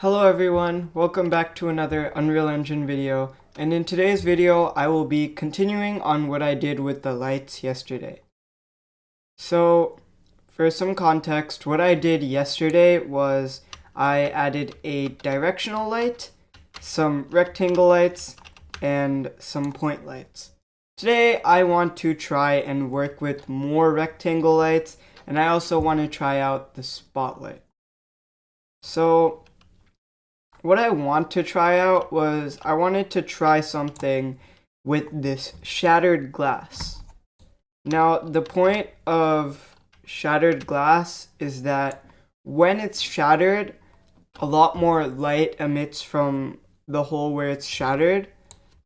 Hello everyone, welcome back to another Unreal Engine video, and in today's video I will be continuing on what I did with the lights yesterday. So, for some context, what I did yesterday was I added a directional light, some rectangle lights, and some point lights. Today I want to try and work with more rectangle lights, and I also want to try out the spotlight. So, what I want to try out was I wanted to try something with this shattered glass. Now, the point of shattered glass is that when it's shattered, a lot more light emits from the hole where it's shattered.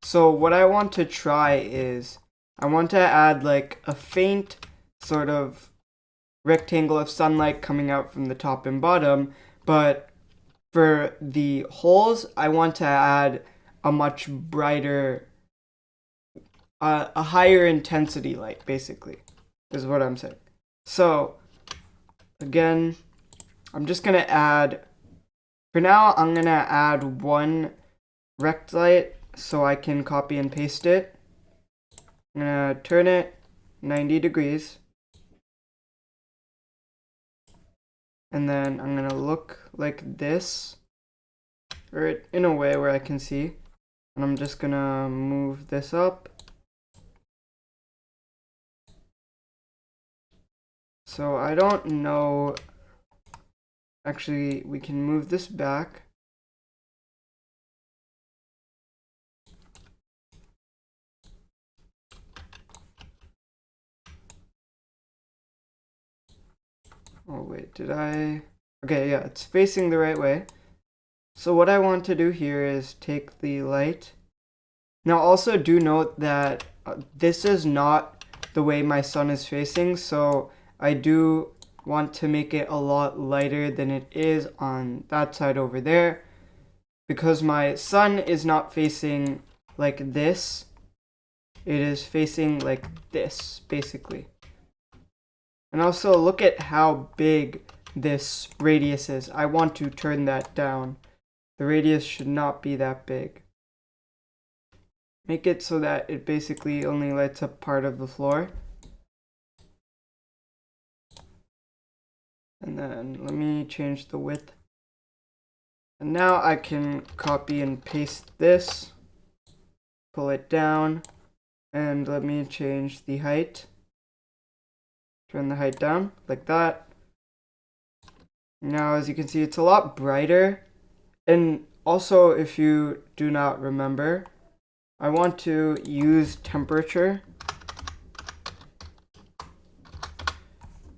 So what I want to try is I want to add like a faint sort of rectangle of sunlight coming out from the top and bottom, but for the holes, I want to add a much brighter, a higher intensity light, basically, is what I'm saying. So, again, I'm just going to add, for now, I'm going to add one rect light so I can copy and paste it. I'm going to turn it 90 degrees. And then I'm going to look like this, or in a way where I can see. And I'm just going to move this up. So I don't know. Actually, we can move this back. Oh wait, did I? Okay, yeah, it's facing the right way. So what I want to do here is take the light. Now also do note that this is not the way my sun is facing, so I do want to make it a lot lighter than it is on that side over there. Because my sun is not facing like this, it is facing like this, basically. And also look at how big this radius is. I want to turn that down. The radius should not be that big. Make it so that it basically only lights up part of the floor. And then let me change the width. And now I can copy and paste this, pull it down, and let me change the height. Turn the height down, like that. Now, as you can see, it's a lot brighter. And also, if you do not remember, I want to use temperature.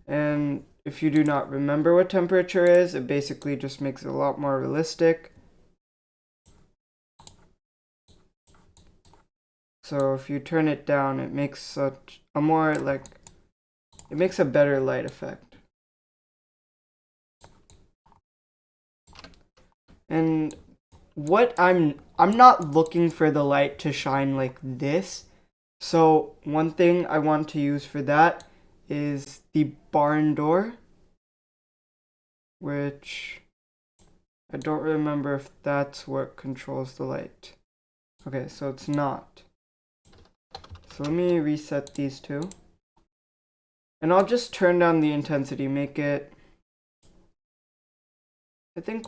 And if you do not remember what temperature is, it basically just makes it a lot more realistic. So if you turn it down, it makes such a more like, it makes a better light effect. And what I'm not looking for the light to shine like this. So one thing I want to use for that is the barn door, which I don't remember if that's what controls the light. Okay, so it's not. So let me reset these two. And I'll just turn down the intensity, make it, I think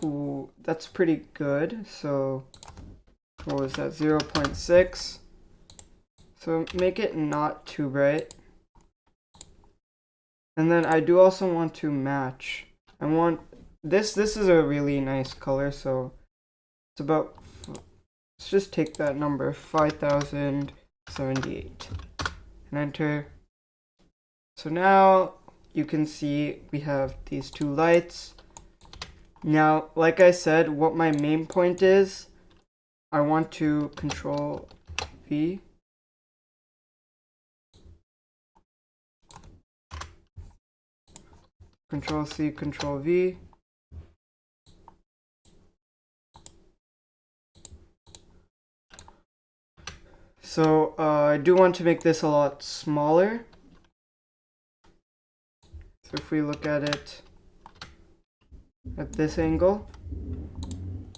that's pretty good. So what was that, 0.6? So make it not too bright. And then I do also want to match. I want this is a really nice color, so it's about, let's just take that number, 5078, and enter. So now you can see we have these two lights. Now, like I said, what my main point is, I want to control V. Control C, control V. So I do want to make this a lot smaller. So if we look at it at this angle,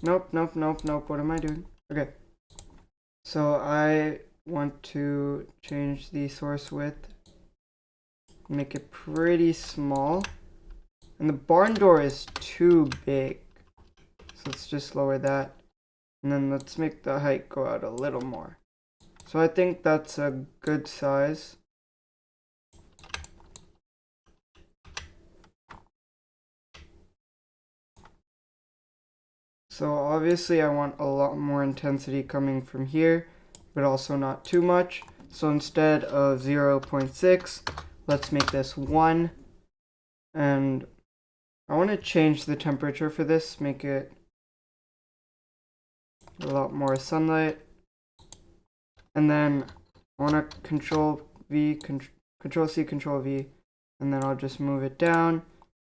Nope. What am I doing? Okay. So I want to change the source width, make it pretty small. And the barn door is too big. So let's just lower that. And then let's make the height go out a little more. So I think that's a good size. So obviously I want a lot more intensity coming from here, but also not too much. So instead of 0.6, let's make this 1. And I want to change the temperature for this, make it a lot more sunlight. And then I want to Control V, Control C, Control V, and then I'll just move it down.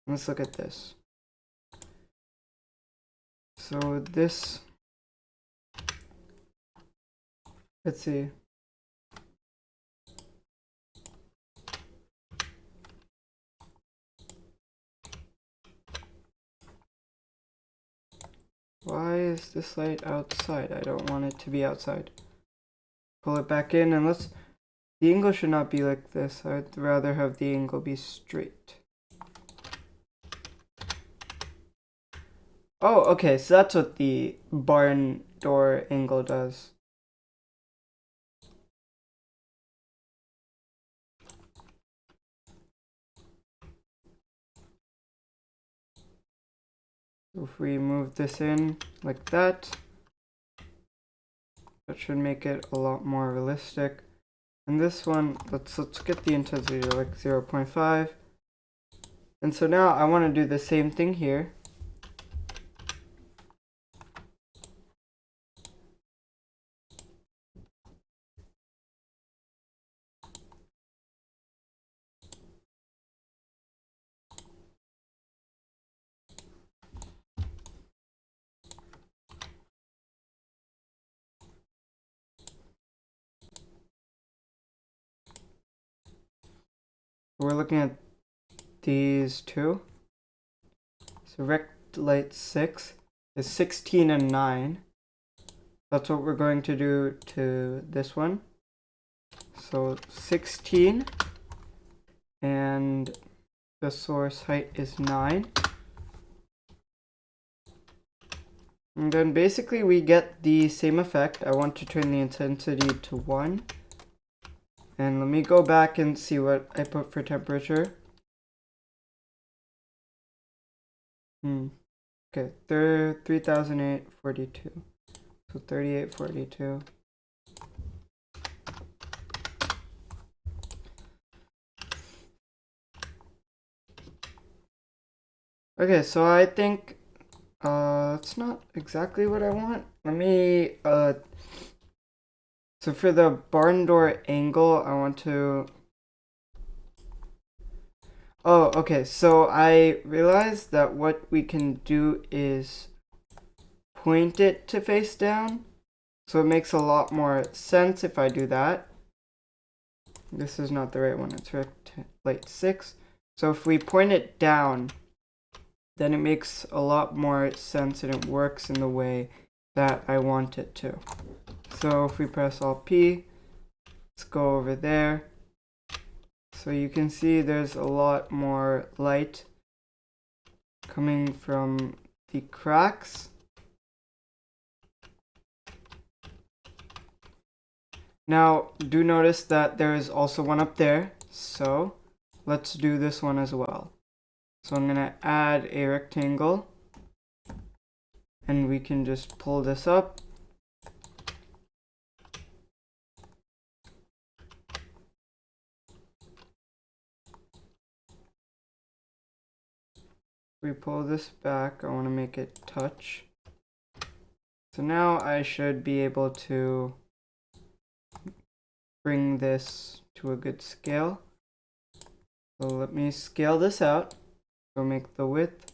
Let's look at this. So this, let's see. Why is this light outside? I don't want it to be outside. Pull it back in, and the angle should not be like this. I'd rather have the angle be straight. Oh, okay, so that's what the barn door angle does. If we move this in like that, that should make it a lot more realistic. And this one, let's get the intensity to like 0.5. And so now I want to do the same thing here. We're looking at these two. So rect light 6 is 16 and 9. That's what we're going to do to this one. So 16, and the source height is 9. And then basically we get the same effect. I want to turn the intensity to 1. And let me go back and see what I put for temperature. Okay, 3008.42. So 3842. Okay, so I think that's not exactly what I want. Let me so for the barn door angle, I want to... Oh, okay, so I realized that what we can do is point it to face down. So it makes a lot more sense if I do that. This is not the right one, it's light 6. So if we point it down, then it makes a lot more sense and it works in the way that I want it to. So if we press Alt P, let's go over there. So you can see there's a lot more light coming from the cracks. Now, do notice that there is also one up there. So let's do this one as well. So I'm going to add a rectangle, and we can just pull this up. We pull this back, I want to make it touch. So now I should be able to bring this to a good scale. So let me scale this out. So make the width.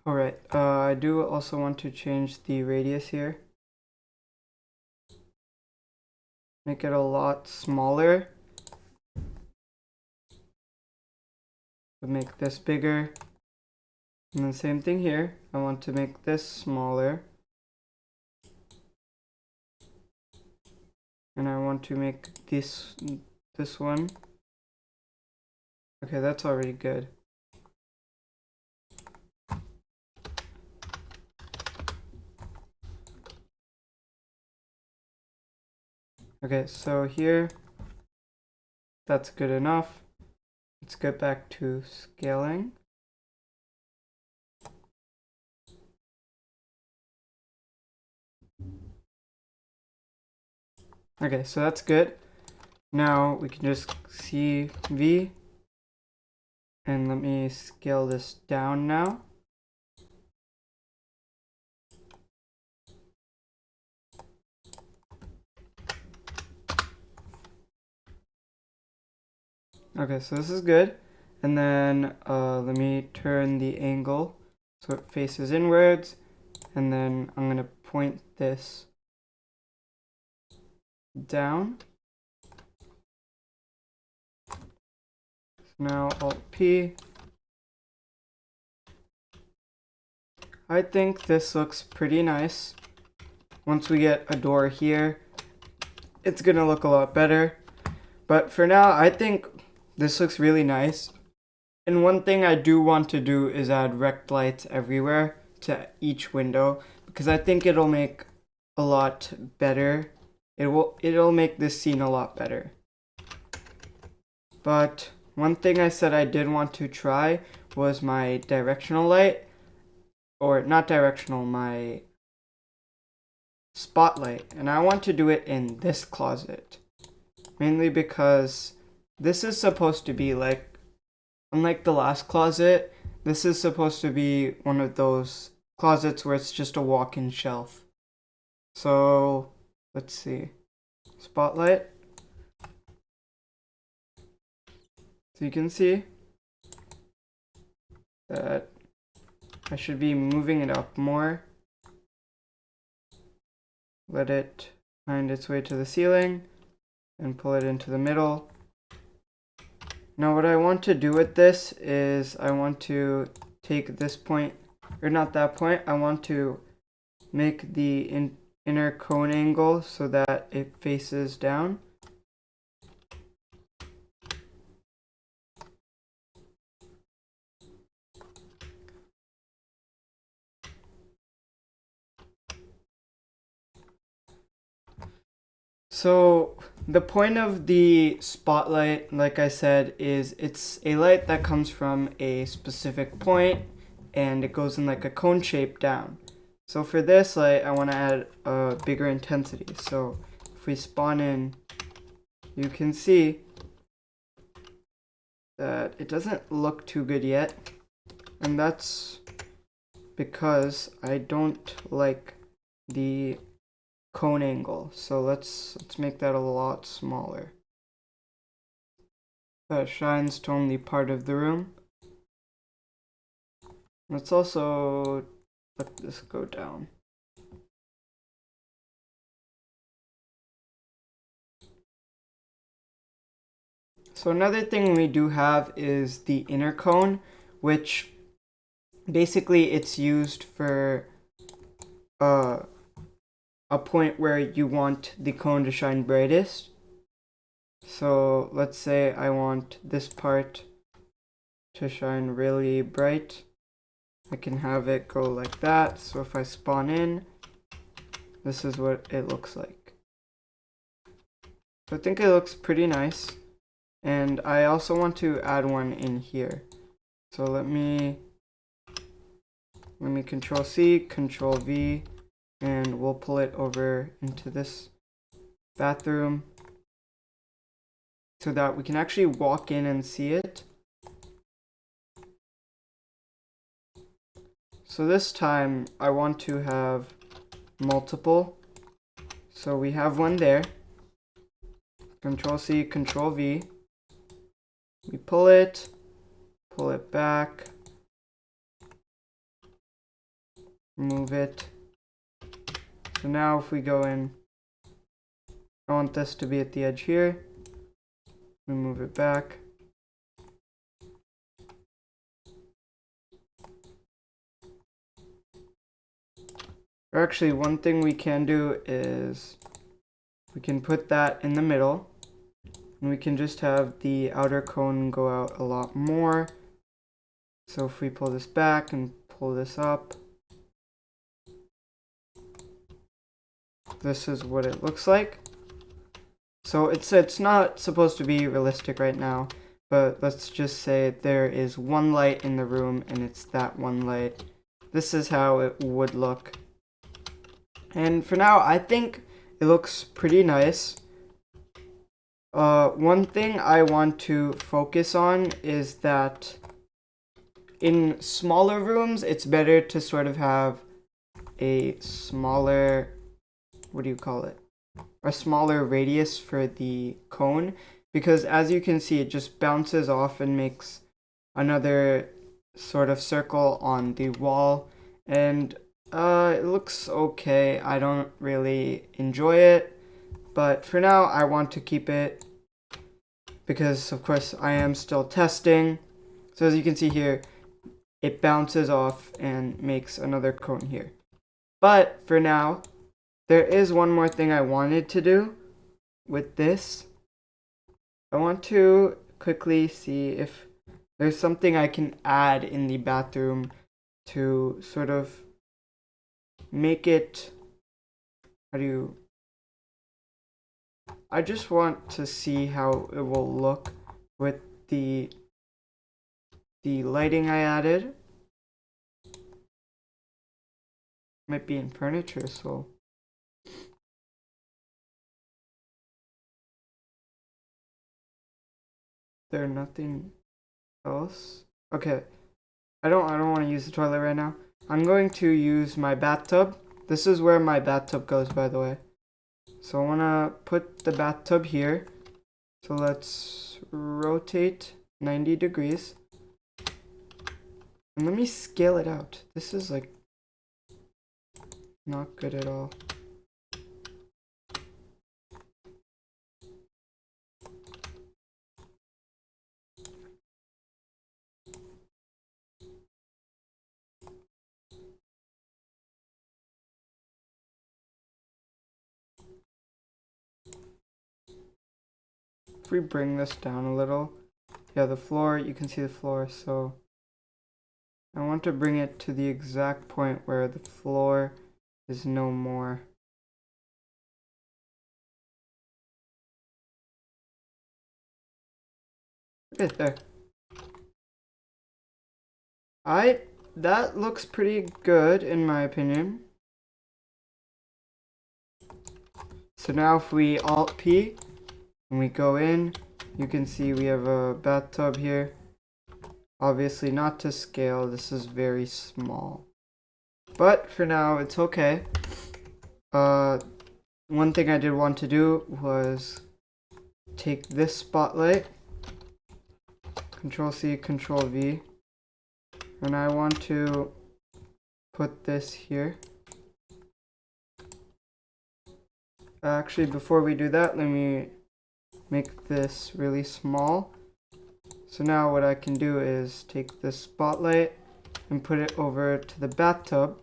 Alright, I do also want to change the radius here. Make it a lot smaller. Make this bigger. And then same thing here. I want to make this smaller. And I want to make this one. Okay, that's already good. Okay, so here, that's good enough. Let's get back to scaling. Okay, so that's good. Now we can just see V, and let me scale this down now. Okay, so this is good. And then let me turn the angle so it faces inwards, and then I'm going to point this down. Now Alt-P. I think this looks pretty nice. Once we get a door here, it's going to look a lot better. But for now, I think this looks really nice. And one thing I do want to do is add rect lights everywhere to each window, because I think it'll make a lot better. It'll make this scene a lot better. But one thing I said I did want to try was my directional light, or not directional, my spotlight. And I want to do it in this closet, mainly because this is supposed to be like, unlike the last closet, this is supposed to be one of those closets where it's just a walk-in shelf. So let's see, spotlight. So you can see that I should be moving it up more. Let it find its way to the ceiling and pull it into the middle. Now what I want to do with this is I want to take this point, or not that point, I want to make the inner cone angle so that it faces down. So the point of the spotlight, like I said, is it's a light that comes from a specific point and it goes in like a cone shape down. So for this light, I want to add a bigger intensity. So if we spawn in, you can see that it doesn't look too good yet. And that's because I don't like the cone angle. So let's make that a lot smaller. That shines to only part of the room. Let's also let this go down. So another thing we do have is the inner cone, which basically it's used for a point where you want the cone to shine brightest. So let's say I want this part to shine really bright. I can have it go like that. So if I spawn in, this is what it looks like. So I think it looks pretty nice. And I also want to add one in here. So let me Control C, Control V, and we'll pull it over into this bathroom so that we can actually walk in and see it. So this time I want to have multiple. So we have one there. Control C, Control V. We pull it back. Remove it. So now if we go in, I want this to be at the edge here. We move it back. Or actually, one thing we can do is we can put that in the middle, and we can just have the outer cone go out a lot more. So if we pull this back and pull this up, this is what it looks like. So it's not supposed to be realistic right now, but let's just say there is one light in the room and it's that one light. This is how it would look. And for now, I think it looks pretty nice. One thing I want to focus on is that in smaller rooms, it's better to sort of have a smaller, what do you call it? A smaller radius for the cone, because as you can see, it just bounces off and makes another sort of circle on the wall, and it looks okay. I don't really enjoy it, but for now I want to keep it because of course I am still testing. So as you can see here, it bounces off and makes another cone here. But for now, there is one more thing I wanted to do with this. I want to quickly see if there's something I can add in the bathroom to sort of make it, I just want to see how it will look with the lighting I added. Might be in furniture, so there's nothing else. Okay, I don't want to use the toilet right now. I'm going to use my bathtub. This is where my bathtub goes, by the way. So I want to put the bathtub here. So let's rotate 90 degrees. And let me scale it out. This is like not good at all. If we bring this down a little, yeah, the floor, you can see the floor, so I want to bring it to the exact point where the floor is no more. Right there. That looks pretty good in my opinion. So now if we Alt P and we go in, you can see we have a bathtub here. Obviously not to scale, this is very small. But for now, it's okay. One thing I did want to do was take this spotlight, Control C, Control V, and I want to put this here. Actually, before we do that, let me make this really small. So now what I can do is take this spotlight and put it over to the bathtub.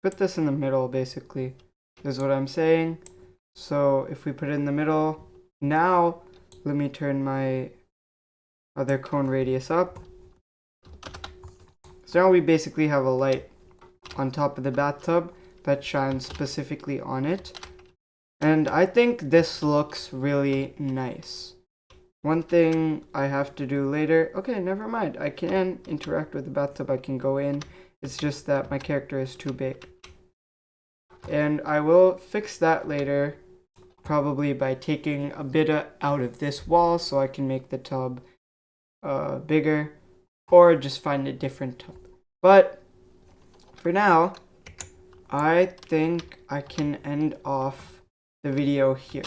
Put this in the middle, basically, is what I'm saying. So if we put it in the middle, now let me turn my other cone radius up. So now we basically have a light on top of the bathtub that shines specifically on it. And I think this looks really nice. One thing I have to do later, okay, never mind. I can interact with the bathtub, I can go in. It's just that my character is too big. And I will fix that later, probably by taking a bit out of this wall so I can make the tub bigger. or just find a different tub. But for now, I think I can end off the video here.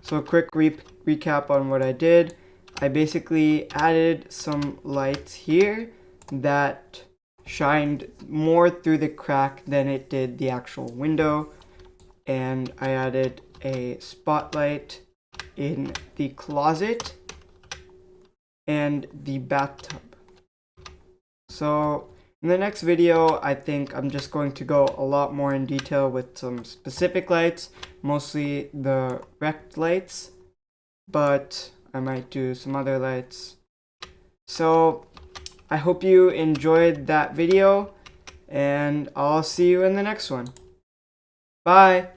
So a quick recap on what I did. I basically added some lights here that shined more through the crack than it did the actual window. And I added a spotlight in the closet and the bathtub. So in the next video, I think I'm just going to go a lot more in detail with some specific lights, mostly the rect lights, but I might do some other lights. So I hope you enjoyed that video, and I'll see you in the next one. Bye!